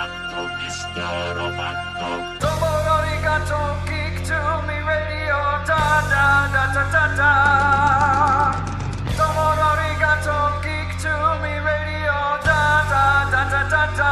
Arigato, Mr. Roboto. Domo arigato, geek to me radio, da da da da da da. Domo arigato, geek to me radio, da da da da da da.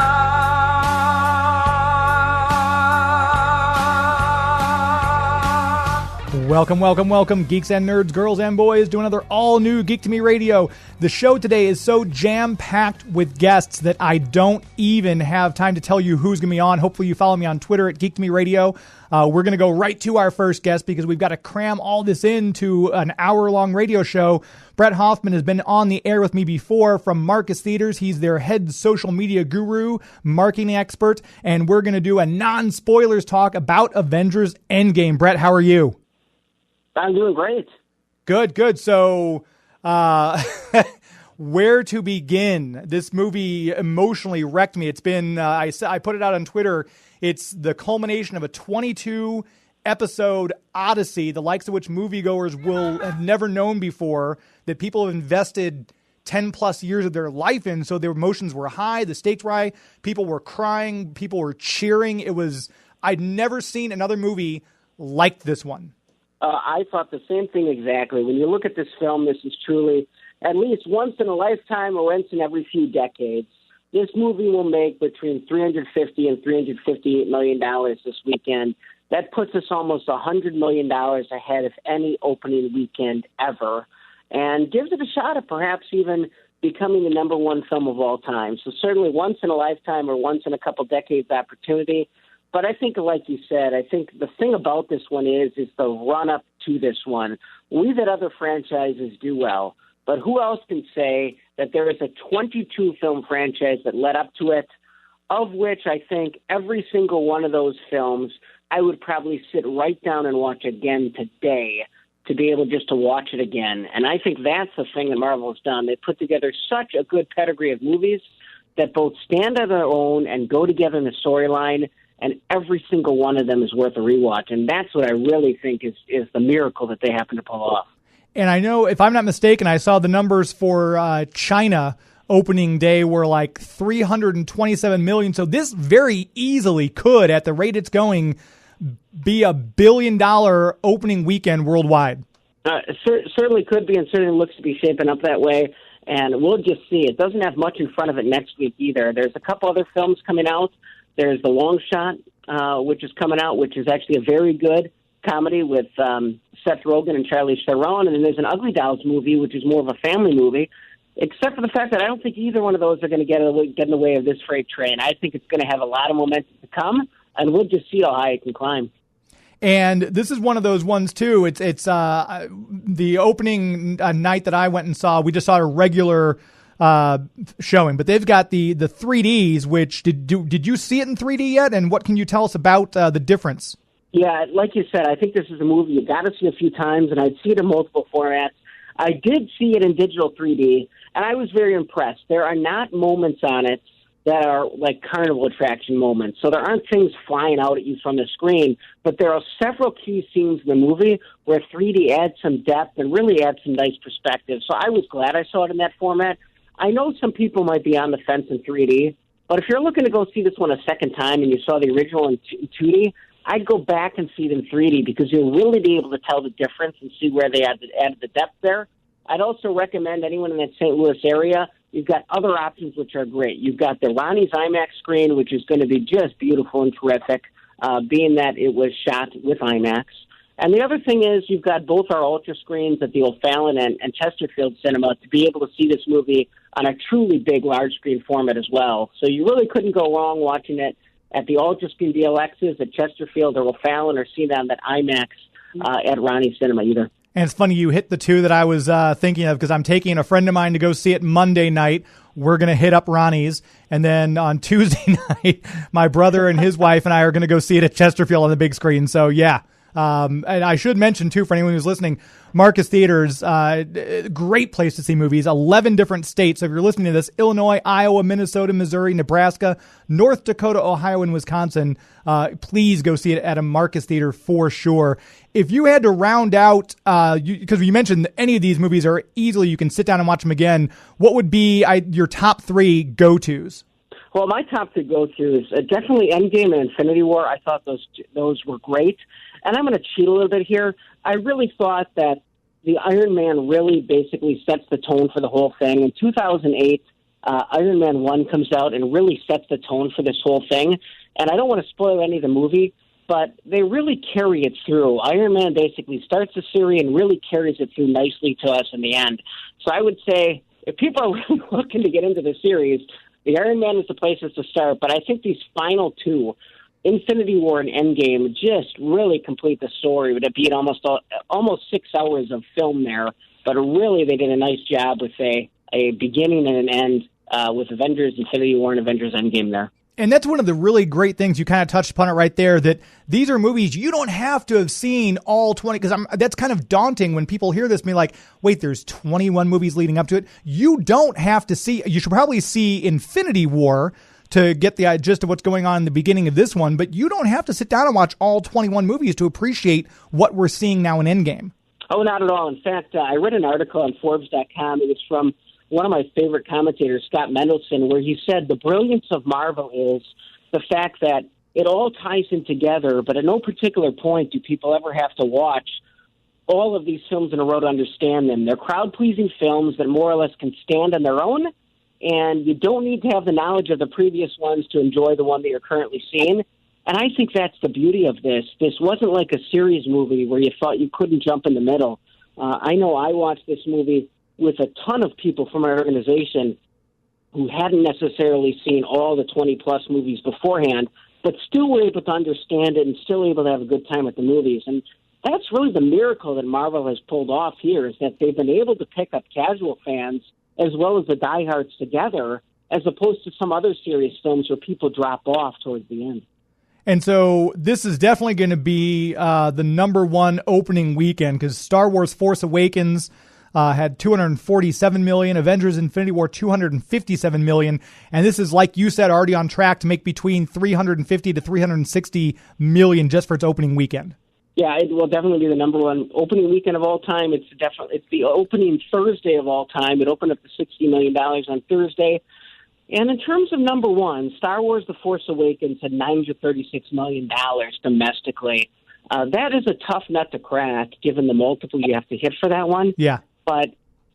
Welcome, geeks and nerds, girls and boys, to another all-new Geek to Me Radio. The show today is so jam-packed with guests that I don't even have time to tell you who's going to be on. Hopefully you follow me on Twitter at Geek to Me Radio. We're going to go right to our first guest because we've got to cram all this into an hour-long radio show. Brett Hoffmann has been on the air with me before from Marcus Theaters. He's their head social media guru, marketing expert, and we're going to do a non-spoilers talk about Avengers Endgame. Brett, how are you? I'm doing great. Good. So, where to begin? This movie emotionally wrecked me. It's been, I put it out on Twitter. It's the culmination of a 22-episode odyssey, the likes of which moviegoers will have never known before, that people have invested 10-plus years of their life in. So their emotions were high, the stakes were high, people were crying, people were cheering. I'd never seen another movie like this one. I thought the same thing exactly. When you look at this film, this is truly, at least once in a lifetime or once in every few decades, this movie will make between $350 and $358 million this weekend. That puts us almost $100 million ahead of any opening weekend ever, and gives it a shot at perhaps even becoming the number one film of all time. So certainly once in a lifetime or once in a couple decades opportunity. But I think, like you said, I think the thing about this one is the run-up to this one. We've had other franchises do well, but who else can say that there is a 22-film franchise that led up to it, of which I think every single one of those films I would probably sit right down and watch again today to be able just to watch it again. And I think that's the thing that Marvel has done. They put together such a good pedigree of movies that both stand on their own and go together in the storyline, and every single one of them is worth a rewatch. And that's what I really think is the miracle that they happen to pull off. And I know, if I'm not mistaken, I saw the numbers for China opening day were like 327 million. So this very easily could, at the rate it's going, be a $1 billion opening weekend worldwide. Certainly could be, and certainly looks to be shaping up that way. And we'll just see. It doesn't have much in front of it next week either. There's a couple other films coming out. There's The Long Shot, which is coming out, which is actually a very good comedy with Seth Rogen and Charlize Theron. And then there's an Ugly Dolls movie, which is more of a family movie, except for the fact that I don't think either one of those are going to get in the way of this freight train. I think it's going to have a lot of momentum to come, and we'll just see how high it can climb. And this is one of those ones, too. It's the opening night that I went and saw. We just saw a regular showing, but they've got the 3Ds, which did you see it in 3D yet? And what can you tell us about the difference? Yeah, like you said, I think this is a movie you got to see a few times, and I'd see it in multiple formats. I did see it in digital 3D, and I was very impressed. There are not moments on it that are like carnival attraction moments. So there aren't things flying out at you from the screen, but there are several key scenes in the movie where 3D adds some depth and really adds some nice perspective. So I was glad I saw it in that format. I know some people might be on the fence in 3D, but if you're looking to go see this one a second time and you saw the original in 2D, I'd go back and see it in 3D because you'll really be able to tell the difference and see where they added the depth there. I'd also recommend anyone in that St. Louis area, you've got other options which are great. You've got the Ronnie's IMAX screen, which is going to be just beautiful and terrific, being that it was shot with IMAX. And the other thing is you've got both our Ultra screens at the O'Fallon and Chesterfield Cinema to be able to see this movie on a truly big, large screen format as well. So you really couldn't go wrong watching it at the Ultra Screen DLXs at Chesterfield or O'Fallon, or seeing it on that IMAX at Ronnie's Cinema either. And it's funny you hit the two that I was thinking of, because I'm taking a friend of mine to go see it Monday night. We're going to hit up Ronnie's. And then on Tuesday night, my brother and his wife and I are going to go see it at Chesterfield on the big screen. So, yeah. And I should mention, too, for anyone who's listening, Marcus Theaters, great place to see movies, 11 different states. So if you're listening to this, Illinois, Iowa, Minnesota, Missouri, Nebraska, North Dakota, Ohio, and Wisconsin, please go see it at a Marcus Theater for sure. If you had to round out, because you mentioned that any of these movies are easily, you can sit down and watch them again, what would be your top three go-tos? Well, my top to go through is definitely Endgame and Infinity War. I thought those were great. And I'm going to cheat a little bit here. I really thought that the Iron Man really basically sets the tone for the whole thing. In 2008, Iron Man 1 comes out and really sets the tone for this whole thing. And I don't want to spoil any of the movie, but they really carry it through. Iron Man basically starts the series and really carries it through nicely to us in the end. So I would say if people are really looking to get into the series, the Iron Man is the places to start. But I think these final two, Infinity War and Endgame, just really complete the story with it being almost 6 hours of film there. But really, they did a nice job with a beginning and an end with Avengers Infinity War and Avengers Endgame there. And that's one of the really great things. You kind of touched upon it right there, that these are movies you don't have to have seen all 20, because that's kind of daunting when people hear this and be like, wait, there's 21 movies leading up to it. You don't have to see, you should probably see Infinity War to get the gist of what's going on in the beginning of this one, but you don't have to sit down and watch all 21 movies to appreciate what we're seeing now in Endgame. Oh, not at all. In fact, I read an article on Forbes.com. It was from one of my favorite commentators, Scott Mendelson, where he said the brilliance of Marvel is the fact that it all ties in together, but at no particular point do people ever have to watch all of these films in a row to understand them. They're crowd-pleasing films that more or less can stand on their own, and you don't need to have the knowledge of the previous ones to enjoy the one that you're currently seeing. And I think that's the beauty of this. This wasn't like a series movie where you thought you couldn't jump in the middle. I know I watched this movie with a ton of people from our organization who hadn't necessarily seen all the 20-plus movies beforehand, but still were able to understand it and still able to have a good time at the movies. And that's really the miracle that Marvel has pulled off here, is that they've been able to pick up casual fans as well as the diehards together, as opposed to some other serious films where people drop off towards the end. And so this is definitely going to be the number one opening weekend, because Star Wars Force Awakens had 247 million, Avengers Infinity War 257 million, and this is, like you said, already on track to make between 350 to 360 million just for its opening weekend. Yeah, it will definitely be the number one opening weekend of all time. It's the opening Thursday of all time. It opened up to $60 million on Thursday. And in terms of number one, Star Wars The Force Awakens had $936 million domestically. That is a tough nut to crack, given the multiple you have to hit for that one. Yeah. But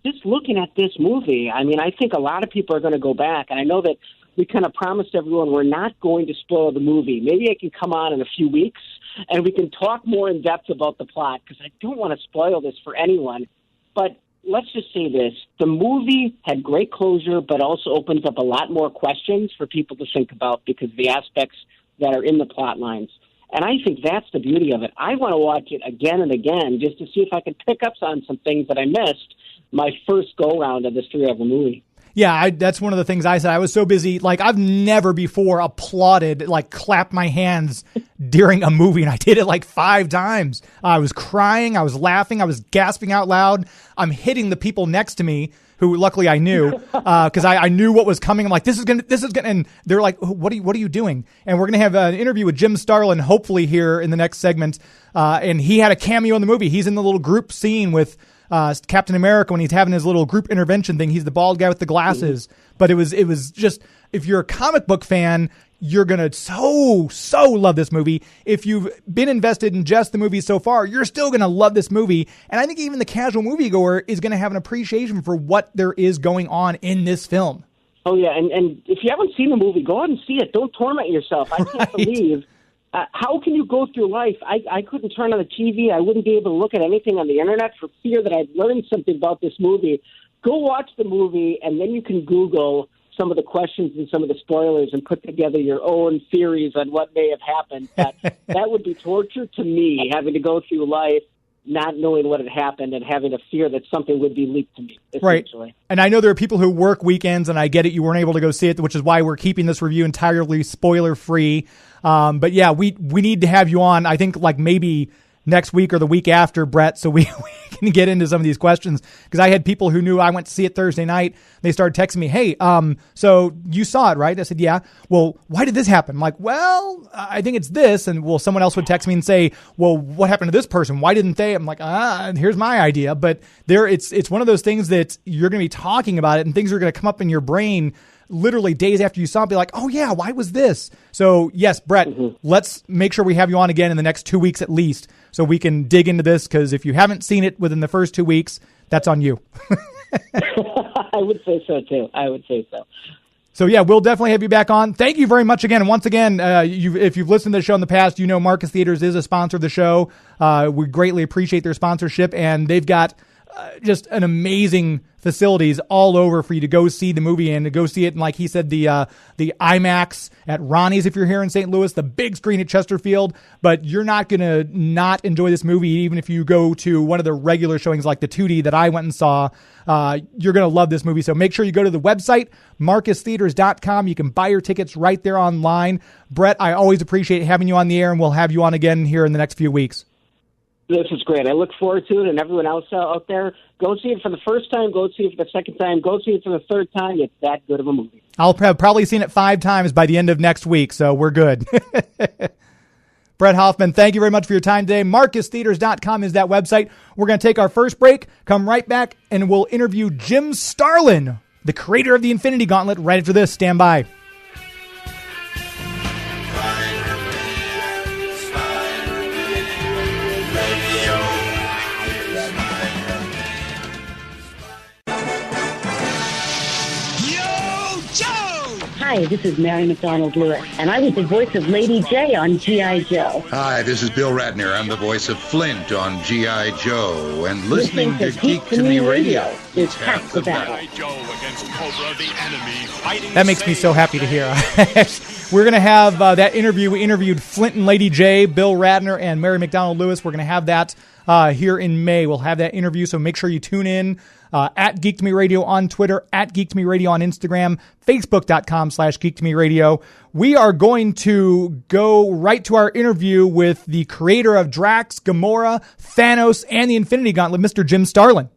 just looking at this movie, I mean, I think a lot of people are going to go back. And I know that we kind of promised everyone we're not going to spoil the movie. Maybe I can come on in a few weeks and we can talk more in depth about the plot, because I don't want to spoil this for anyone. But let's just say this. The movie had great closure, but also opens up a lot more questions for people to think about because of the aspects that are in the plot lines. And I think that's the beauty of it. I want to watch it again and again just to see if I can pick up on some things that I missed my first go-round of this 3-hour movie. Yeah, that's one of the things I said. I was so busy. Like, I've never before applauded, like, clapped my hands during a movie, and I did it like 5 times. I was crying. I was laughing. I was gasping out loud. I'm hitting the people next to me, who luckily I knew, because I knew what was coming. I'm like, this is gonna, and they're like, what are you doing? And we're gonna have an interview with Jim Starlin, hopefully here in the next segment. And he had a cameo in the movie. He's in the little group scene with Captain America when he's having his little group intervention thing. He's the bald guy with the glasses. But it was just, if you're a comic book fan, you're going to so love this movie. If you've been invested in just the movie so far, you're still going to love this movie. And I think even the casual moviegoer is going to have an appreciation for what there is going on in this film. Oh, yeah. And if you haven't seen the movie, go out and see it. Don't torment yourself. I can't believe. How can you go through life? I couldn't turn on the TV. I wouldn't be able to look at anything on the internet for fear that I'd learned something about this movie. Go watch the movie, and then you can Google some of the questions and some of the spoilers and put together your own theories on what may have happened. That would be torture to me, having to go through life not knowing what had happened and having a fear that something would be leaked to me, essentially. Right. And I know there are people who work weekends, and I get it. You weren't able to go see it, which is why we're keeping this review entirely spoiler-free. But yeah, we need to have you on, I think, like maybe next week or the week after, Brett, so we can get into some of these questions. Because I had people who knew I went to see it Thursday night. They started texting me, hey, so you saw it, right? I said, yeah. Well, why did this happen? I'm like, well, I think it's this. And well, someone else would text me and say, well, what happened to this person? Why didn't they? I'm like, here's my idea. But it's one of those things that you're going to be talking about it, and things are going to come up in your brain literally days after you saw it, be like, oh yeah, why was this? So yes, Brett, let's make sure we have you on again in the next 2 weeks at least, so we can dig into this, because if you haven't seen it within the first 2 weeks, that's on you. I would say so too. So yeah, we'll definitely have you back on. Thank you very much again. And once again, if you've listened to the show in the past, you know Marcus Theaters is a sponsor of the show. We greatly appreciate their sponsorship, and they've got just an amazing facilities all over for you to go see the movie and to go see it. And like he said, the IMAX at Ronnie's if you're here in St. Louis, the big screen at Chesterfield. But you're not going to not enjoy this movie even if you go to one of the regular showings like the 2D that I went and saw. You're going to love this movie. So make sure you go to the website, marcustheaters.com. You can buy your tickets right there online. Brett, I always appreciate having you on the air, and we'll have you on again here in the next few weeks. This is great. I look forward to it, and everyone else out there, go see it for the first time, go see it for the second time, go see it for the third time. It's that good of a movie. I'll have probably seen it 5 times by the end of next week, so we're good. Brett Hoffman, thank you very much for your time today. MarcusTheaters.com is that website. We're going to take our first break, come right back, and we'll interview Jim Starlin, the creator of the Infinity Gauntlet, right after this. Stand by. Hi, this is Mary McDonald-Lewis, and I was the voice of Lady J on G.I. Joe. Hi, this is Bill Ratner. I'm the voice of Flint on G.I. Joe. And listening to Geek to Me Radio is half the battle. That makes me so happy to hear. We're going to have that interview. We interviewed Flint and Lady J, Bill Ratner, and Mary McDonald-Lewis. We're going to have that here in May. We'll have that interview, so make sure you tune in. At Geek to Me Radio on Twitter, at Geek to Me Radio on Instagram, Facebook.com/Geek to Me Radio. We are going to go right to our interview with the creator of Drax, Gamora, Thanos, and the Infinity Gauntlet, Mr. Jim Starlin.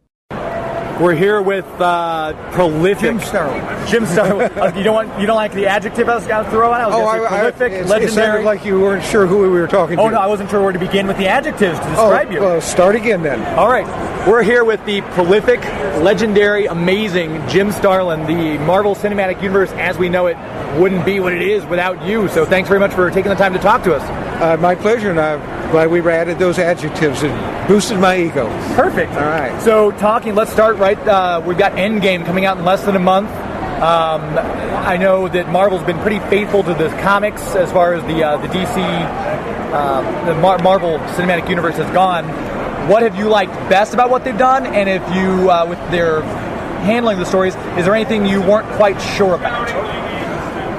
We're here with prolific Jim Starlin. Jim Starlin. You don't like the adjective I was going to throw out? Prolific, legendary. It sounded like you weren't sure who we were talking to. Oh no, I wasn't sure where to begin with the adjectives to describe you. Well, start again then. All right, we're here with the prolific, legendary, amazing Jim Starlin. The Marvel Cinematic Universe, as we know it, wouldn't be what it is without you. So thanks very much for taking the time to talk to us. My pleasure, and I'm glad we added those adjectives. It boosted my ego. Perfect. All right. So let's start right. We've got Endgame coming out in less than a month. I know that Marvel's been pretty faithful to the comics as far as the DC, Marvel Cinematic Universe has gone. What have you liked best about what they've done? And if you, with their handling of the stories, is there anything you weren't quite sure about?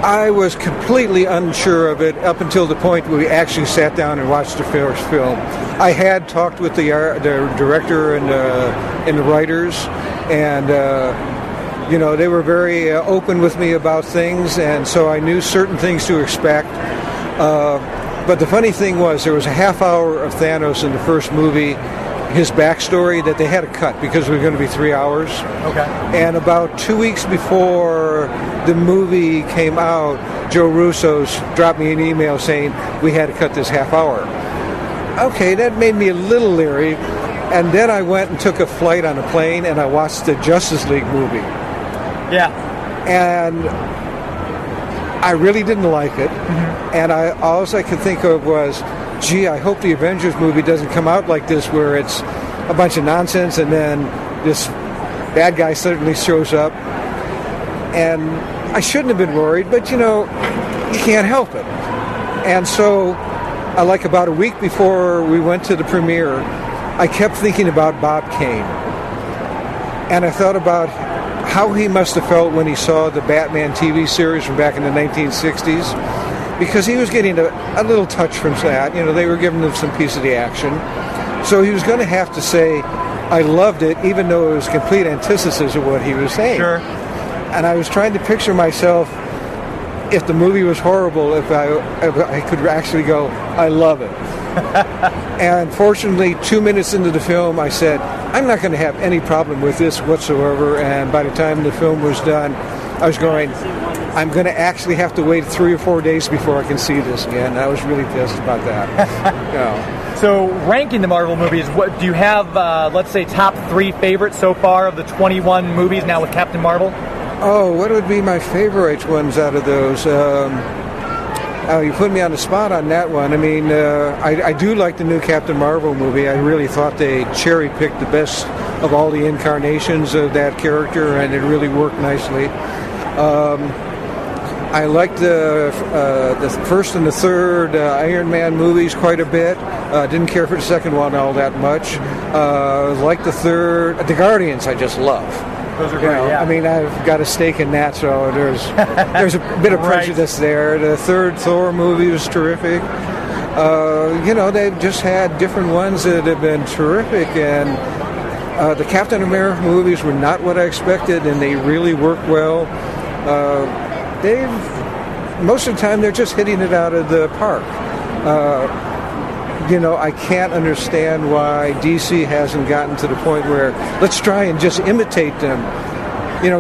I was completely unsure of it up until the point where we actually sat down and watched the first film. I had talked with the director and the writers, and they were very open with me about things, and so I knew certain things to expect. But the funny thing was, there was a half hour of Thanos in the first movie, his backstory, that they had to cut because it was going to be 3 hours. Okay. And about 2 weeks before the movie came out, Joe Russo's dropped me an email saying we had to cut this half hour. Okay, that made me a little leery. And then I went and took a flight on a plane and I watched the Justice League movie. Yeah. And I really didn't like it. Mm-hmm. And all I could think of was, gee, I hope the Avengers movie doesn't come out like this, where it's a bunch of nonsense and then this bad guy suddenly shows up. And I shouldn't have been worried, but you can't help it. And so, like about a week before we went to the premiere, I kept thinking about Bob Kane. And I thought about how he must have felt when he saw the Batman TV series from back in the 1960s. Because he was getting a little touch from that. They were giving him some piece of the action. So he was going to have to say, I loved it, even though it was complete antithesis of what he was saying. Sure. And I was trying to picture myself, if the movie was horrible, if I could actually go, I love it. And fortunately, 2 minutes into the film, I said, I'm not going to have any problem with this whatsoever. And by the time the film was done, I was going, I'm going to actually have to wait 3 or 4 days before I can see this again. I was really pissed about that. So, ranking the Marvel movies, what do you have? Let's say top 3 favorites so far of the 21 movies now with Captain Marvel. Oh, what would be my favorite ones out of those? You put me on the spot on that one. I mean, I do like the new Captain Marvel movie. I really thought they cherry-picked the best of all the incarnations of that character, and it really worked nicely. I liked the first and the third Iron Man movies quite a bit. Didn't care for the second one all that much. Liked the third. The Guardians I just love. Those are great, yeah. I mean, I've got a stake in that, so there's a bit of prejudice there. The third Thor movie was terrific. They've just had different ones that have been terrific, and the Captain America movies were not what I expected, and they really worked well. Most of the time they're just hitting it out of the park. I can't understand why DC hasn't gotten to the point where let's try and just imitate them.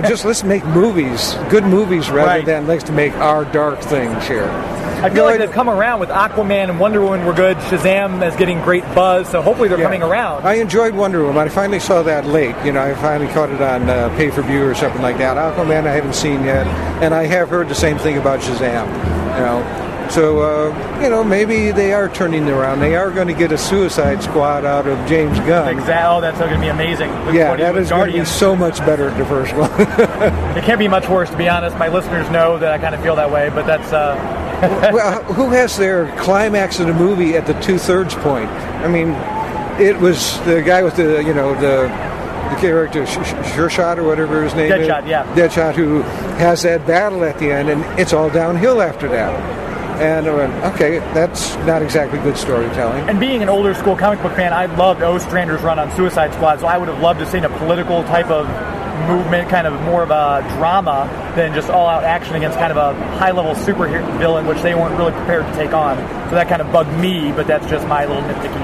Just let's make movies, good movies, rather than let's make our dark things here. I feel like they've come around with Aquaman and Wonder Woman were good. Shazam is getting great buzz, so hopefully they're coming around. I enjoyed Wonder Woman. I finally saw that late. I finally caught it on pay-per-view or something like that. Aquaman I haven't seen yet, and I have heard the same thing about Shazam. So, maybe they are turning around. They are going to get a Suicide Squad out of James Gunn. Exactly. Oh, that's going to be amazing. That is going to be so much better than the first one. It can't be much worse, to be honest. My listeners know that I kind of feel that way, but that's... Well, who has their climax of the movie at the 2/3 point? I mean, it was the guy with the character, Sure-Shot or whatever his name is. Deadshot, yeah. Deadshot, who has that battle at the end, and it's all downhill after that. And I went, okay, that's not exactly good storytelling. And being an older school comic book fan, I loved Ostrander's run on Suicide Squad, so I would have loved to see a political type of movement, kind of more of a drama than just all-out action against kind of a high-level superhero villain, which they weren't really prepared to take on. So that kind of bugged me, but that's just my little nitpicky.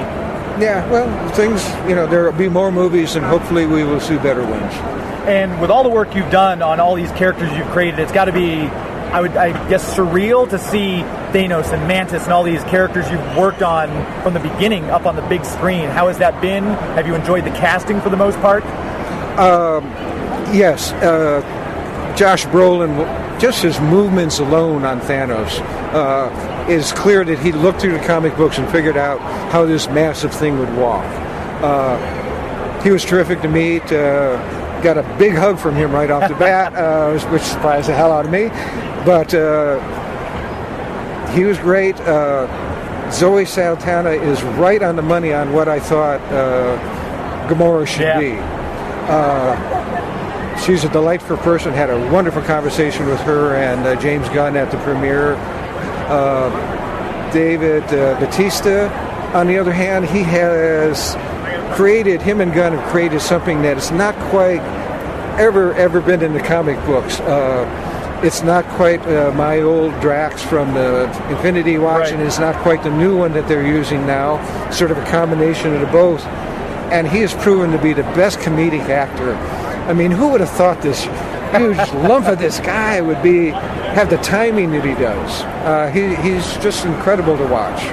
Yeah, well, there will be more movies, and hopefully we will see better ones. And with all the work you've done on all these characters you've created, it's got to be, I guess, surreal to see Thanos and Mantis and all these characters you've worked on from the beginning up on the big screen. How has that been? Have you enjoyed the casting for the most part? Yes. Josh Brolin, just his movements alone on Thanos, is clear that he looked through the comic books and figured out how this massive thing would walk. He was terrific to meet. Got a big hug from him right off the bat, which surprised the hell out of me. But he was great. Zoe Saldana is right on the money on what I thought Gamora should be. She's a delightful person. Had a wonderful conversation with her and James Gunn at the premiere. David Bautista, on the other hand, him and Gunn have created something that is not quite ever been in the comic books. It's not quite my old Drax from the Infinity Watch, and it's not quite the new one that they're using now. Sort of a combination of the both. And he has proven to be the best comedic actor. I mean, who would have thought this huge lump of this guy would have the timing that he does? He's just incredible to watch.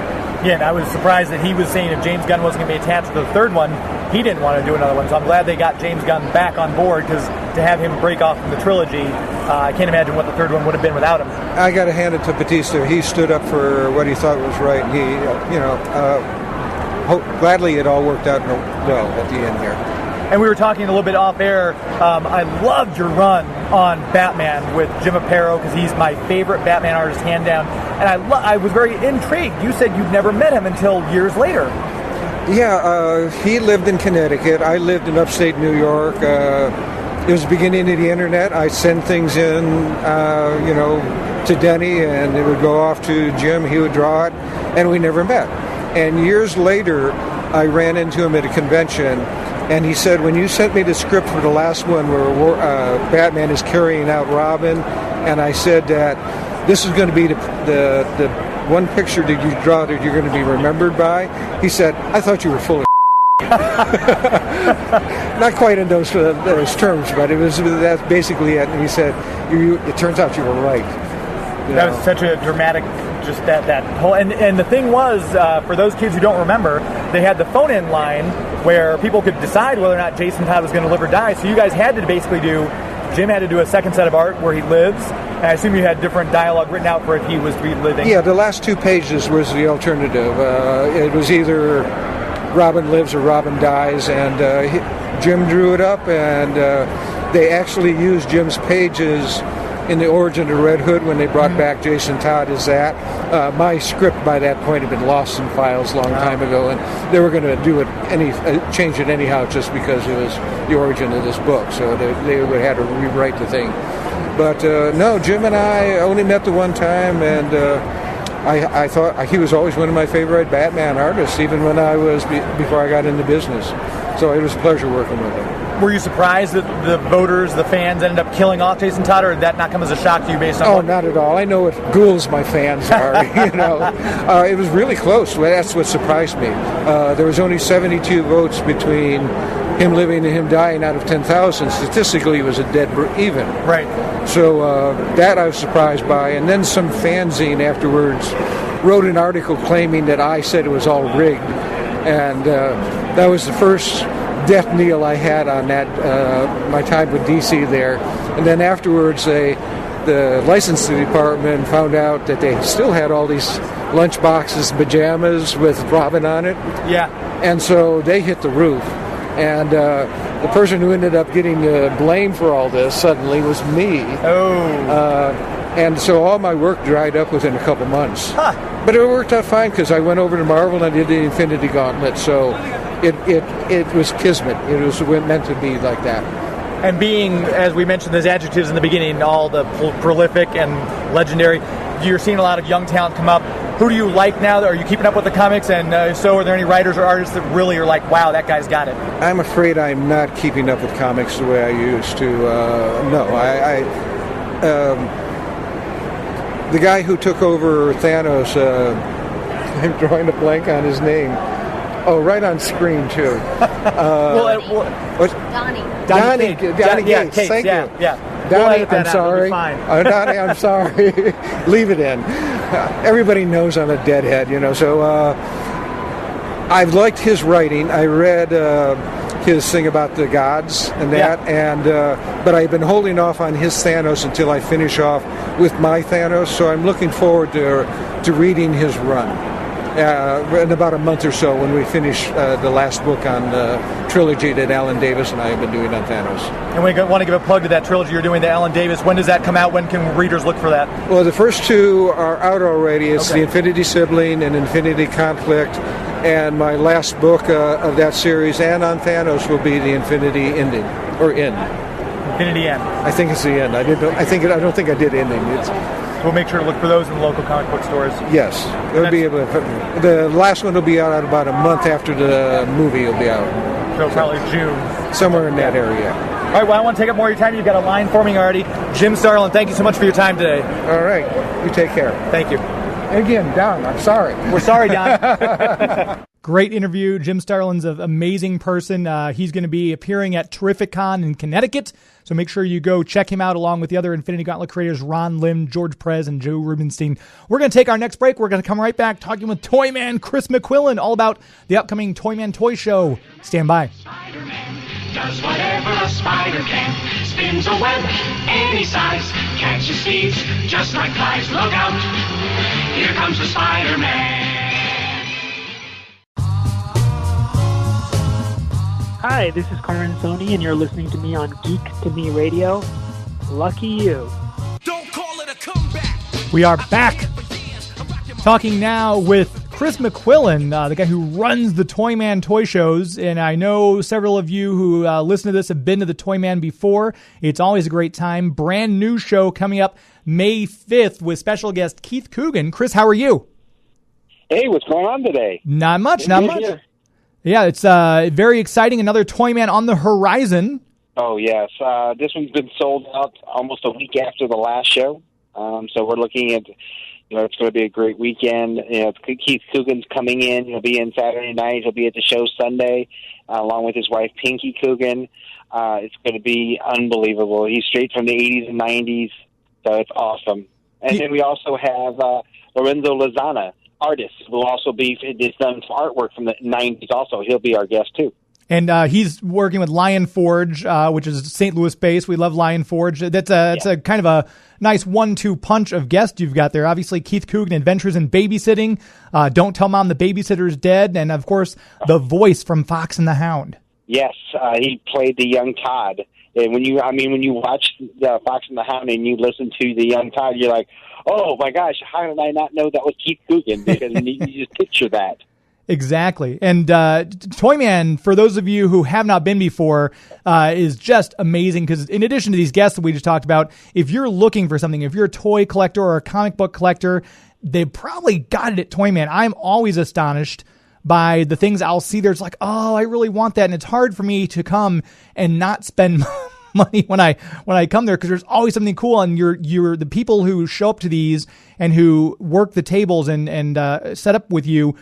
Yeah, and I was surprised that he was saying if James Gunn wasn't going to be attached to the third one, he didn't want to do another one. So I'm glad they got James Gunn back on board, because to have him break off from the trilogy, I can't imagine what the third one would have been without him. I got to hand it to Bautista. He stood up for what he thought was right. He, gladly it all worked out well at the end here. And we were talking a little bit off air. I loved your run on Batman with Jim Aparo, because he's my favorite Batman artist, hand down. And I was very intrigued. You said you'd never met him until years later. Yeah, he lived in Connecticut. I lived in upstate New York. It was the beginning of the internet. I sent things in, to Denny, and it would go off to Jim. He would draw it, and we never met. And years later, I ran into him at a convention, and he said, when you sent me the script for the last one where Batman is carrying out Robin, and I said that this is going to be the one picture that you draw that you're going to be remembered by, he said, I thought you were full of Not quite in those terms, but that's basically it. And he said, it turns out you were right. That was such a dramatic, just that whole, and the thing was, for those kids who don't remember, they had the phone-in line where people could decide whether or not Jason Todd was going to live or die. So you guys had to basically do Jim had to do a second set of art where he lives, and I assume you had different dialogue written out for if he was to be living. Yeah, the last 2 pages was the alternative. It was either Robin lives or Robin dies, and Jim drew it up, and they actually used Jim's pages in the origin of Red Hood when they brought back Jason Todd as that. My script by that point had been lost in files a long time ago, and they were going to do it change it anyhow just because it was the origin of this book. So they would have had to rewrite the thing. But no, Jim and I only met the one time, and I thought he was always one of my favorite Batman artists, even when I was before I got into business. So it was a pleasure working with him. Were you surprised that the voters, the fans, ended up killing off Jason Todd, or did that not come as a shock to you based on? Oh, not at all. I know what ghouls my fans are. It was really close. That's what surprised me. There was only 72 votes between him living and him dying out of 10,000. Statistically, it was a dead even. Right. So that I was surprised by. And then some fanzine afterwards wrote an article claiming that I said it was all rigged. And that was the first death kneel I had on that my time with DC there. And then afterwards, the licensing department found out that they still had all these lunch boxes, pajamas with Robin on it. Yeah. And so they hit the roof. And the person who ended up getting the blame for all this suddenly was me. Oh. And so all my work dried up within a couple months. Huh. But it worked out fine because I went over to Marvel and I did the Infinity Gauntlet. So it was kismet. It was meant to be like that. And being, as we mentioned, those adjectives in the beginning, all the prolific and legendary, you're seeing a lot of young talent come up. Who do you like now? Are you keeping up with the comics? And if so, are there any writers or artists that really are like, wow, that guy's got it? I'm afraid I'm not keeping up with comics the way I used to. No, the guy who took over Thanos, I'm drawing a blank on his name. Oh, right on screen, too. Donnie Gates. Thank you. Yeah. Donnie, I'm sorry. Donnie, I'm sorry. Leave it in. Everybody knows I'm a deadhead, so I've liked his writing. I read his thing about the gods and that, but I've been holding off on his Thanos until I finish off with my Thanos, so I'm looking forward to reading his run. In about a month or so when we finish the last book on the trilogy that Alan Davis and I have been doing on Thanos. And we want to give a plug to that trilogy you're doing, the Alan Davis. When does that come out? When can readers look for that? Well, the first 2 are out already. It's the Infinity Sibling and Infinity Conflict. And my last book of that series and on Thanos will be the Infinity Ending, or End. Infinity End. I think it's the end. I don't think I did Ending. We'll make sure to look for those in the local comic book stores. Yes. The last one will be out about a month after the movie will be out. So probably June. Somewhere in that area. All right, well, I want to take up more of your time. You've got a line for me already. Jim Starlin, thank you so much for your time today. All right. You take care. Thank you. Again, Don, I'm sorry. We're sorry, Don. Great interview. Jim Starlin's an amazing person. He's going to be appearing at Terrific-Con in Connecticut. So make sure you go check him out along with the other Infinity Gauntlet creators, Ron Lim, George Perez, and Joe Rubenstein. We're going to take our next break. We're going to come right back talking with Toyman Chris McQuillan all about the upcoming Toyman Toy Show. Stand by. Spider-Man does whatever a spider can. Spins a web any size. Catches thieves just like flies. Look out. Here comes the Spider-Man. Hi, this is Karan Soni, and you're listening to me on Geek to Me Radio. Lucky you. Don't call it a comeback. We are back talking now with Chris McQuillan, the guy who runs the Toyman Toy Shows. And I know several of you who listen to this have been to the Toyman before. It's always a great time. Brand new show coming up May 5th with special guest Keith Coogan. Chris, how are you? Hey, what's going on today? Not much. Yeah, it's very exciting. Another Toyman on the horizon. Oh, yes. This one's been sold out almost a week after the last show. So we're looking at, it's going to be a great weekend. Keith Coogan's coming in. He'll be in Saturday night. He'll be at the show Sunday, along with his wife, Pinky Coogan. It's going to be unbelievable. He's straight from the 80s and 90s, so it's awesome. And then we also have Lorenzo Lozana, artist, will also be, did some artwork from the 90s also. He'll be our guest, too. And he's working with Lion Forge, which is St. Louis based. We love Lion Forge. It's a kind of a nice 1-2 punch of guests you've got there. Obviously, Keith Coogan, Adventures in Babysitting. Don't Tell Mom the Babysitter's Dead. And, of course, the voice from Fox and the Hound. Yes, he played the young Todd. And when you watch Fox and the Hound and you listen to the young Todd, you're like, oh, my gosh, how did I not know that was Keith Coogan? Because you just picture that. Exactly. And Toyman, for those of you who have not been before, is just amazing because in addition to these guests that we just talked about, if you're looking for something, if you're a toy collector or a comic book collector, they probably got it at Toyman. I'm always astonished by the things I'll see. There's like, oh, I really want that. And it's hard for me to come and not spend money when I come there because there's always something cool. And you're the people who show up to these and who work the tables and set up with you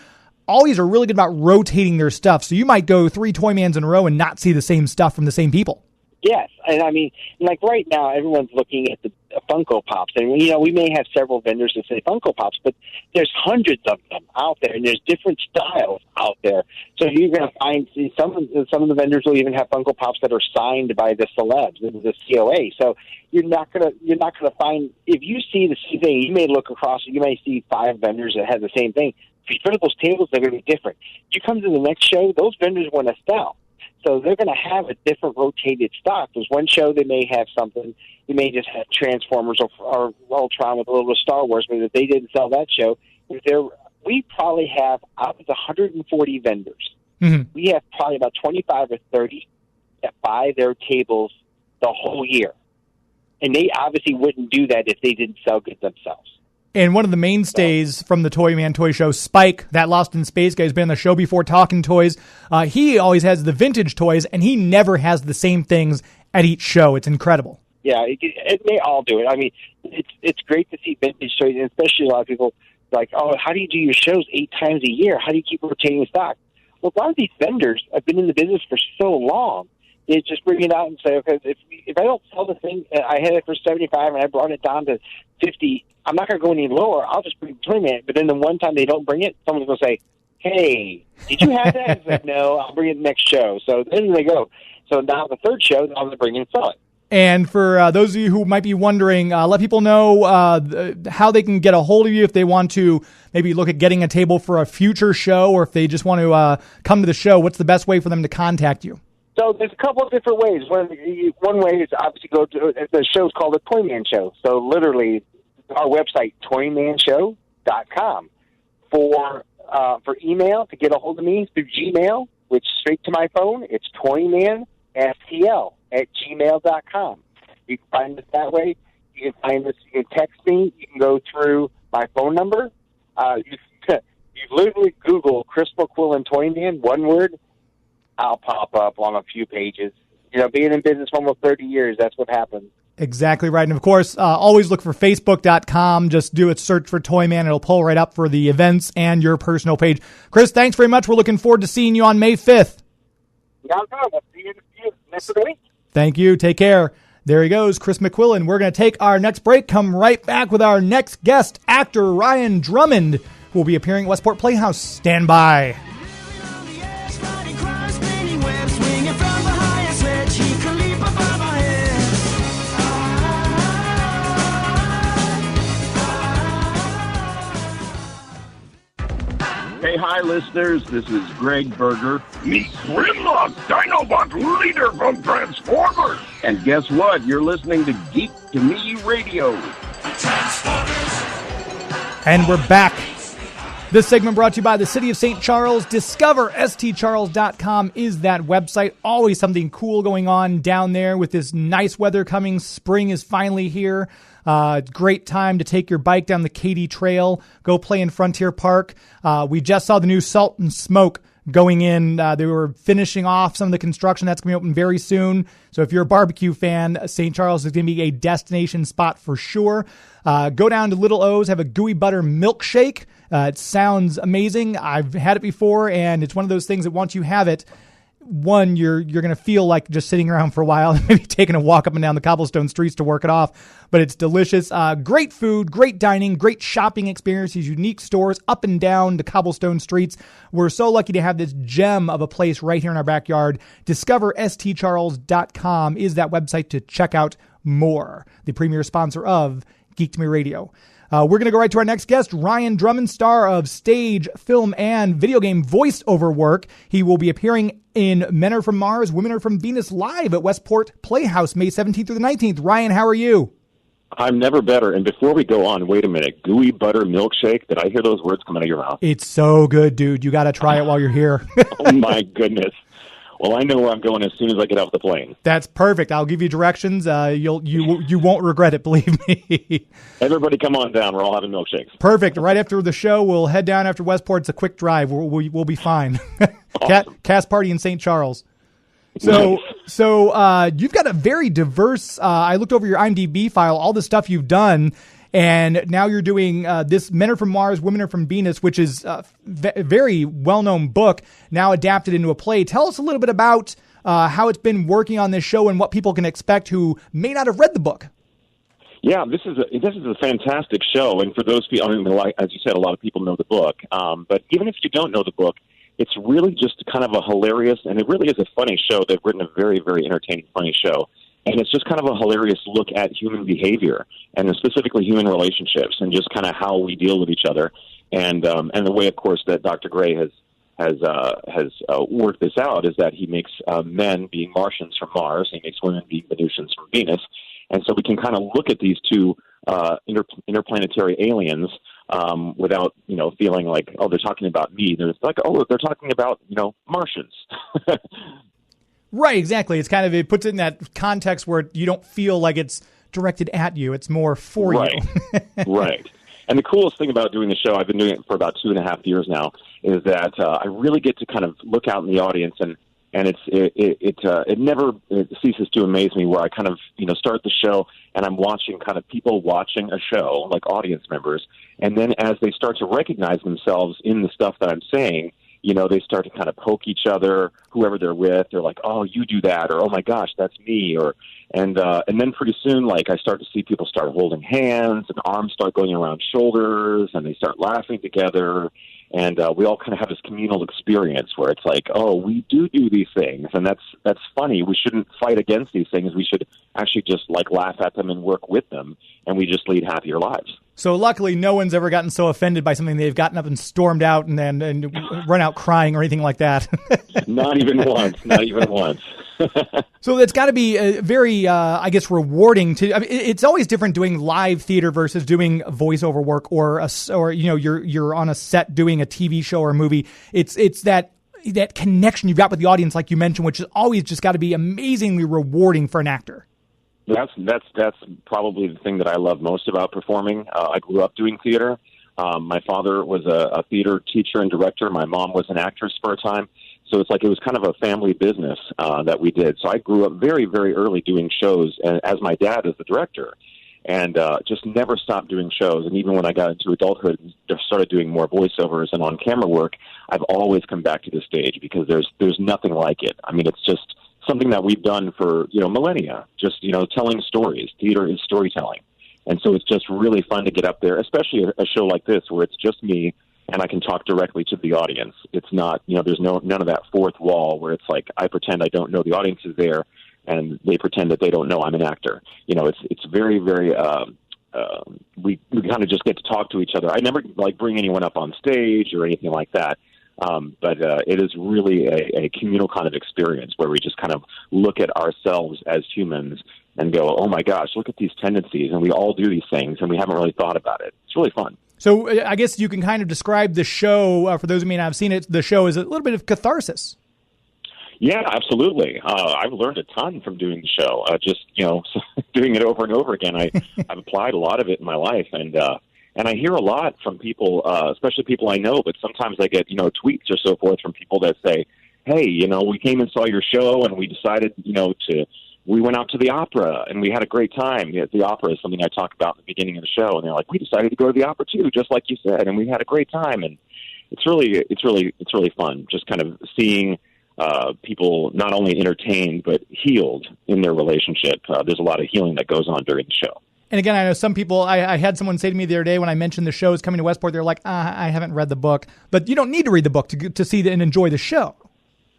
always are really good about rotating their stuff. So you might go 3 Toymans in a row and not see the same stuff from the same people. Yes. And I mean, like right now, everyone's looking at the Funko Pops. And, we may have several vendors that say Funko Pops, but there's hundreds of them out there, and there's different styles out there. So you're going to find some of the vendors will even have Funko Pops that are signed by the celebs, the COA. So you're not going to find, if you see the same thing, you may look across, you may see 5 vendors that have the same thing. If you go to those tables, they're going to be different. You come to the next show, those vendors want to sell. So they're going to have a different rotated stock. There's one show they may have something. They may just have Transformers or Ultron with a little bit of Star Wars, but if they didn't sell that show, we probably have, out of the 140 vendors, we have probably about 25 or 30 that buy their tables the whole year. And they obviously wouldn't do that if they didn't sell good themselves. And one of the mainstays from the Toyman Toy Show, Spike, that Lost in Space guy, has been on the show before talking toys. He always has the vintage toys, and he never has the same things at each show. It's incredible. Yeah, they all do it. I mean, it's great to see vintage toys, and especially a lot of people like, oh, how do you do your shows 8 times a year? How do you keep rotating stock? Well, a lot of these vendors have been in the business for so long. They just bring it out and say, okay, if I don't sell the thing, I had it for 75 and I brought it down to 50, I'm not going to go any lower. I'll just bring it. But then the one time they don't bring it, someone's going to say, hey, did you have that? It's like, no, I'll bring it next show. So then they go. So now the third show, I'm going to bring it and sell it. And for those of you who might be wondering, let people know how they can get a hold of you if they want to maybe look at getting a table for a future show, or if they just want to come to the show. What's the best way for them to contact you? So there's a couple of different ways. One way is obviously go to the show's called the Toyman Show. So literally, our website toymanshow.com. For email to get a hold of me through Gmail, which straight to my phone, it's toymanstl@gmail.com. You can find us that way. You can find us. You can text me. You can go through my phone number. You literally Google Chris McQuillan Toyman, one word. I'll pop up on a few pages. Being in business for almost 30 years, that's what happens. Exactly right. And, of course, always look for Facebook.com. Just do a search for Toyman. It'll pull right up for the events and your personal page. Chris, thanks very much. We're looking forward to seeing you on May 5th. We'll see you next week. Thank you. Take care. There he goes, Chris McQuillan. We're going to take our next break, come right back with our next guest, actor Ryan Drummond, who will be appearing at Westport Playhouse. Stand by. Hey, hi, listeners. This is Greg Berger. Meet Grimlock, Dinobot leader from Transformers. And guess what? You're listening to Geek to Me Radio. And we're back. This segment brought to you by the City of St. Charles. Discover stcharles.com is that website. Always something cool going on down there with this nice weather coming. Spring is finally here. Great time to take your bike down the Katy Trail. Go play in Frontier Park. We just saw the new Salt and Smoke going in. They were finishing off some of the construction. That's going to be open very soon. So if you're a barbecue fan, St. Charles is going to be a destination spot for sure. Go down to Little O's, have a gooey butter milkshake. It sounds amazing. I've had it before, and it's one of those things that once you have it, one, you're going to feel like just sitting around for a while, maybe taking a walk up and down the cobblestone streets to work it off, but it's delicious. Great food, great dining, great shopping experiences, unique stores up and down the cobblestone streets. We're so lucky to have this gem of a place right here in our backyard. DiscoverSTCharles.com is that website to check out more. The premier sponsor of Geek to Me Radio. We're going to go right to our next guest, Ryan Drummond, star of stage, film, and video game voiceover work. He will be appearing in Men Are From Mars, Women Are From Venus live at Westport Playhouse, May 17th through the 19th. Ryan, how are you? I'm never better. And before we go on, wait a minute. Gooey butter milkshake? Did I hear those words come out of your mouth? It's so good, dude. You got to try it while you're here. Oh, my goodness. Well, I know where I'm going as soon as I get off the plane. That's perfect. I'll give you directions. You won't regret it, believe me. Everybody come on down. We're all having milkshakes. Perfect. Right after the show, we'll head down after Westport. It's a quick drive. We'll be fine. Awesome. Cast party in St. Charles. So you've got a very diverse, I looked over your IMDb file, all the stuff you've done, and now you're doing this Men Are From Mars, Women Are From Venus, which is a very well-known book, now adapted into a play. Tell us a little bit about how it's been working on this show and what people can expect who may not have read the book. Yeah, this is a fantastic show, and for those people, I mean, as you said, a lot of people know the book, but even if you don't know the book, it's really just kind of a hilarious, and it really is a funny show. They've written a very, very entertaining, funny show. And it's just kind of a hilarious look at human behavior and specifically human relationships and just kind of how we deal with each other. And the way, of course, that Dr. Gray has worked this out is that he makes men being Martians from Mars, he makes women being Venusians from Venus. And so we can kind of look at these two interplanetary aliens without, feeling like, oh, they're talking about me. They're like, oh, they're talking about, Martians. Right, exactly. It's kind of, it puts it in that context where you don't feel like it's directed at you. It's more for you. Right. And the coolest thing about doing the show, I've been doing it for about 2.5 years now, is that I really get to kind of look out in the audience, and it never ceases to amaze me where I kind of, start the show and I'm watching kind of people watching a show, like audience members, and then as they start to recognize themselves in the stuff that I'm saying, they start to kind of poke each other, whoever they're with. They're like, oh, you do that, or oh my gosh, that's me, and then pretty soon, like, I start to see people start holding hands and arms start going around shoulders, and they start laughing together, and we all kind of have this communal experience where it's like, oh, we do these things, and that's funny. We shouldn't fight against these things. We should actually just like laugh at them and work with them, and we just lead happier lives. So luckily, no one's ever gotten so offended by something they've gotten up and stormed out and run out crying or anything like that. Not even once. Not even once. So it's got to be very, I guess, rewarding to. I mean, it's always different doing live theater versus doing voiceover work, or you're on a set doing a TV show or a movie. It's that connection you've got with the audience, like you mentioned, which has always just got to be amazingly rewarding for an actor. That's probably the thing that I love most about performing. I grew up doing theater. My father was a theater teacher and director. My mom was an actress for a time. So it's like it was kind of a family business that we did. So I grew up very, very early doing shows as my dad is the director, and just never stopped doing shows. And even when I got into adulthood and started doing more voiceovers and on-camera work, I've always come back to the stage because there's nothing like it. I mean, it's just something that we've done for, millennia, just, telling stories. Theater is storytelling. And so it's just really fun to get up there, especially a show like this where it's just me and I can talk directly to the audience. It's not, there's none of that fourth wall where it's like I pretend I don't know the audience is there and they pretend that they don't know I'm an actor. It's very, very, we kind of just get to talk to each other. I never bring anyone up on stage or anything like that. But it is really a communal kind of experience where we just kind of look at ourselves as humans and go, oh my gosh, look at these tendencies, and we all do these things, and we haven't really thought about it. It's really fun. So I guess you can kind of describe the show, for those who may not have seen it, the show is a little bit of catharsis. Yeah, absolutely. I've learned a ton from doing the show. Doing it over and over again. I've applied a lot of it in my life, and I hear a lot from people, especially people I know, but sometimes I get, tweets or so forth from people that say, hey, we came and saw your show and we decided, we went out to the opera and we had a great time. The opera is something I talk about at the beginning of the show. And they're like, we decided to go to the opera too, just like you said. And we had a great time. And it's really fun just kind of seeing people not only entertained but healed in their relationship. There's a lot of healing that goes on during the show. And again, I know some people, I had someone say to me the other day when I mentioned the show is coming to Westport, they're like, I haven't read the book. But you don't need to read the book to see and enjoy the show.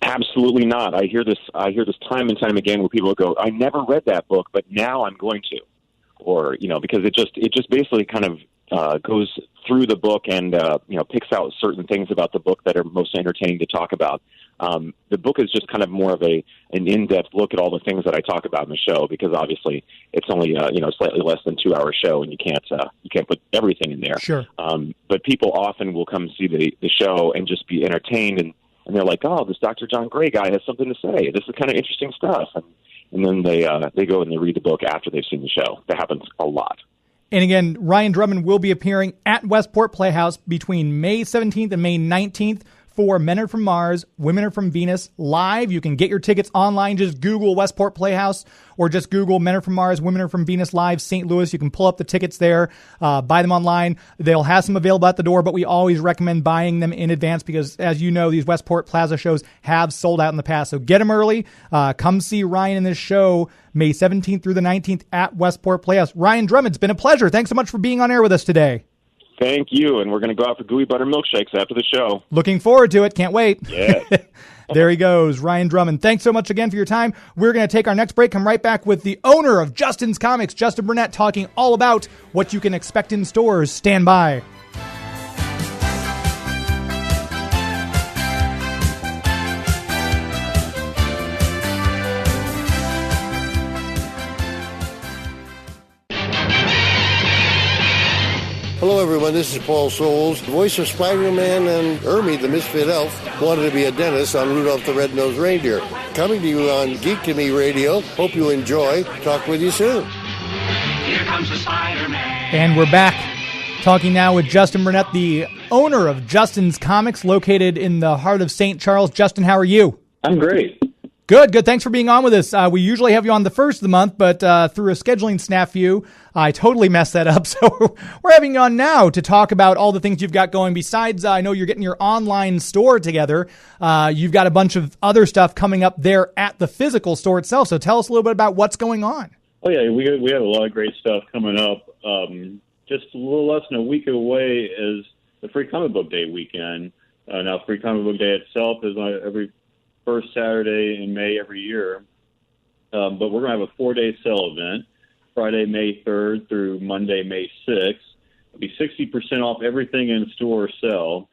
Absolutely not. I hear this time and time again where people go, I never read that book, but now I'm going to. Or, because it just basically kind of goes through the book and, picks out certain things about the book that are most entertaining to talk about. The book is just kind of more of an in-depth look at all the things that I talk about in the show, because obviously it's only slightly less than 2-hour show, and you can't put everything in there. Sure. But people often will come see the show and just be entertained, and they're like, oh, this Dr. John Gray guy has something to say. This is kind of interesting stuff, and then they go and they read the book after they've seen the show. That happens a lot. And again, Ryan Drummond will be appearing at Westport Playhouse between May 17th and May 19th for Men Are From Mars, Women Are From Venus live. You can get your tickets online. Just Google Westport Playhouse or just Google Men Are From Mars, Women Are From Venus live St. Louis. You can pull up the tickets there, buy them online. They'll have some available at the door, but we always recommend buying them in advance because, as you know, these Westport Plaza shows have sold out in the past. So get them early. Come see Ryan in this show May 17th through the 19th at Westport Playhouse. Ryan Drummond, it's been a pleasure. Thanks so much for being on air with us today. Thank you, and we're going to go out for gooey butter milkshakes after the show. Looking forward to it. Can't wait. Yeah. There he goes, Ryan Drummond. Thanks so much again for your time. We're going to take our next break, come right back with the owner of Justin's Comics, Justin Burnett, talking all about what you can expect in stores. Stand by. Hello, everyone. This is Paul Souls, voice of Spider-Man and Ermey, the Misfit Elf, wanted to be a dentist on Rudolph the Red-Nosed Reindeer. Coming to you on Geek to Me Radio. Hope you enjoy. Talk with you soon. Here comes the Spider-Man. And we're back talking now with Justin Burnett, the owner of Justin's Comics, located in the heart of St. Charles. Justin, how are you? I'm great. Good. Thanks for being on with us. We usually have you on the first of the month, but through a scheduling snafu, I totally messed that up. So we're having you on now to talk about all the things you've got going. Besides, I know you're getting your online store together. You've got a bunch of other stuff coming up there at the physical store itself. So tell us a little bit about what's going on. Oh, yeah, we have a lot of great stuff coming up. Just a little less than a week away is the Free Comic Book Day weekend. Now, Free Comic Book Day itself is every first Saturday in May every year. But we're going to have a 4-day sale event, Friday, May 3rd through Monday, May 6th. It'll be 60% off everything in store or sell,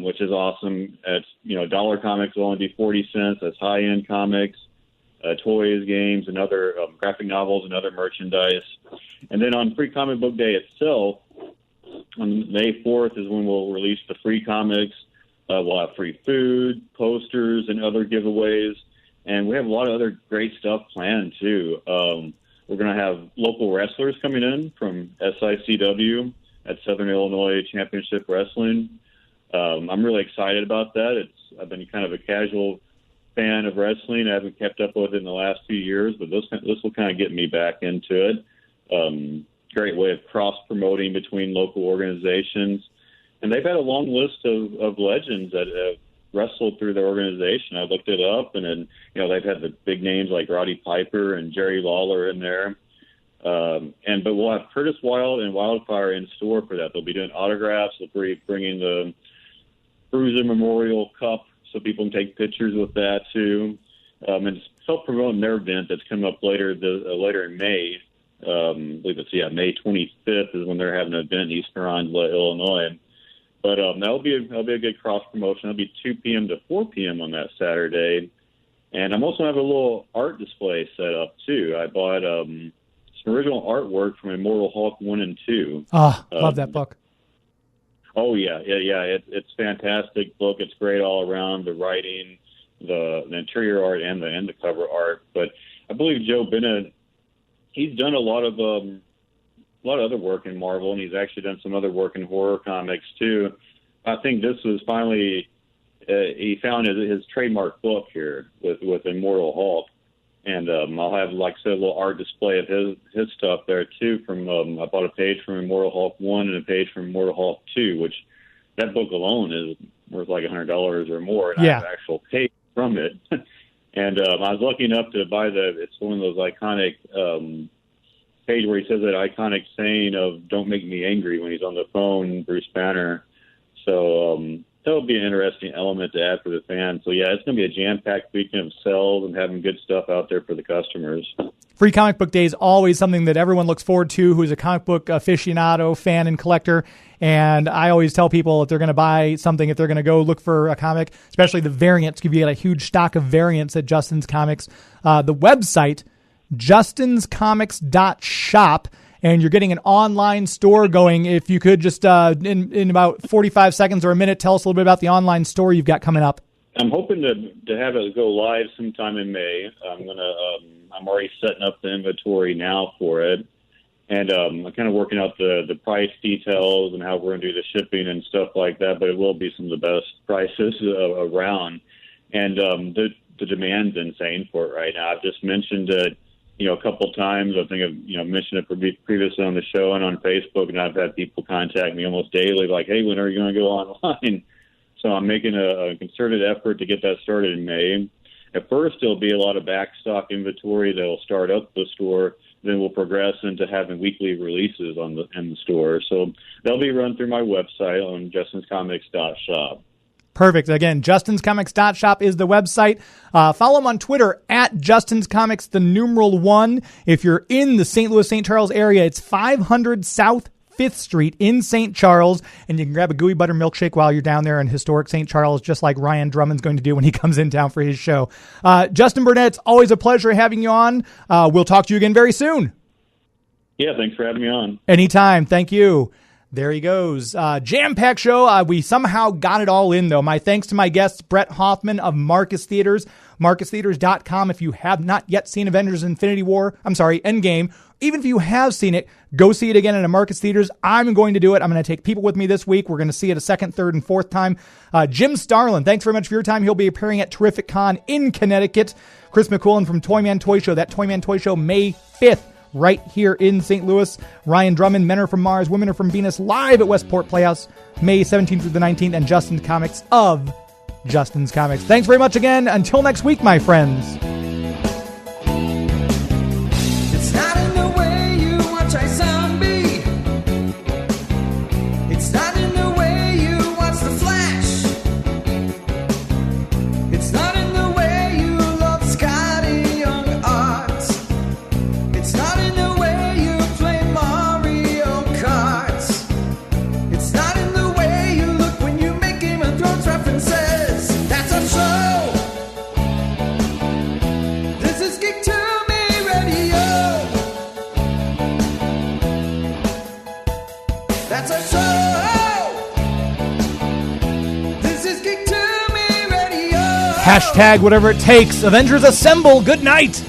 which is awesome. It's, dollar comics will only be 40 cents. That's high-end comics, toys, games, and other graphic novels and other merchandise. And then on Free Comic Book Day itself, on May 4th is when we'll release the free comics. We'll have free food, posters, and other giveaways. And we have a lot of other great stuff planned, too. We're going to have local wrestlers coming in from SICW at Southern Illinois Championship Wrestling. I'm really excited about that. I've been kind of a casual fan of wrestling. I haven't kept up with it in the last few years, but this will kind of get me back into it. Great way of cross-promoting between local organizations. And they've had a long list of legends that have wrestled through their organization. I looked it up, and then, they've had the big names like Roddy Piper and Jerry Lawler in there. But we'll have Curtis Wilde and Wildfire in store for that. They'll be doing autographs. They'll be bringing the Bruiser Memorial Cup so people can take pictures with that, too. And self-promoting their event that's coming up later in May. I believe it's, May 25th is when they're having an event in East Carondelet, Illinois. But that'll be a good cross promotion. It'll be 2 p.m. to 4 p.m. on that Saturday, and I'm also have a little art display set up too. I bought some original artwork from Immortal Hulk 1 and 2. Love that book. Oh yeah. It's fantastic book. It's great all around. The writing, the interior art, and the cover art. But I believe Joe Bennett, he's done a lot of other work in Marvel, and he's actually done some other work in horror comics too. I think this was finally he found his trademark book here with Immortal Hulk, and I'll have, like I said, a little art display of his stuff there too. From I bought a page from Immortal Hulk 1 and a page from Immortal Hulk 2, which that book alone is worth like $100 or more. And I have an actual page from it. And I was lucky enough to buy it's one of those iconic page where he says that iconic saying of "Don't make me angry" when he's on the phone, Bruce Banner. So that'll be an interesting element to add for the fans. So, yeah, it's going to be a jam-packed weekend of sales and having good stuff out there for the customers. Free Comic Book Day is always something that everyone looks forward to who's a comic book aficionado, fan, and collector. And I always tell people if they're going to buy something, if they're going to go look for a comic, especially the variants, because you get a huge stock of variants at Justin's Comics. The website, justinscomics.shop, and you're getting an online store going. If you could just, in about 45 seconds or a minute, tell us a little bit about the online store you've got coming up. I'm hoping to have it go live sometime in May. I'm already setting up the inventory now for it, and I'm kind of working out the price details and how we're going to do the shipping and stuff like that. But it will be some of the best prices around, and the demand's insane for it right now. I've just mentioned it, a couple times. I think I've mentioned it previously on the show and on Facebook, and I've had people contact me almost daily, like, "Hey, when are you going to go online?" So I'm making a concerted effort to get that started in May. At first, there'll be a lot of backstock inventory that'll start up the store. Then we'll progress into having weekly releases in the store. So they'll be run through my website on justinscomics.shop. Perfect. Again, justinscomics.shop is the website. Follow him on Twitter at justinscomics, the numeral 1. If you're in the St. Louis, St. Charles area, it's 500 South 5th Street in St. Charles, and you can grab a gooey butter milkshake while you're down there in historic St. Charles, just like Ryan Drummond's going to do when he comes in town for his show. Justin Burnett, it's always a pleasure having you on. We'll talk to you again very soon. Yeah, thanks for having me on. Anytime. Thank you. There he goes. Jam-packed show. We somehow got it all in, though. My thanks to my guests, Brett Hoffman of Marcus Theaters, marcustheaters.com. If you have not yet seen Avengers Endgame, even if you have seen it, go see it again at a Marcus Theaters. I'm going to do it. I'm going to take people with me this week. We're going to see it a second, third, and fourth time. Jim Starlin, thanks very much for your time. He'll be appearing at Terrific Con in Connecticut. Chris McQuillan from Toyman Toy Show. That Toyman Toy Show, May 5th. Right here in St. Louis. Ryan Drummond, Men Are From Mars, Women Are From Venus, live at Westport Playhouse, May 17th through the 19th, and Justin's Comics of Justin's Comics. Thanks very much again. Until next week, my friends. It's not in the way you watch a zombie. It's not in the way you watch The Flash. It's not in the way you love Scotty Young art. It's not in the way you play Mario Kart. It's not in the way you look when you make Game of Thrones references. That's a show. This is Geek to Me Radio. That's a show. This is Geek to Me Radio. Hashtag whatever it takes. Avengers Assemble. Good night.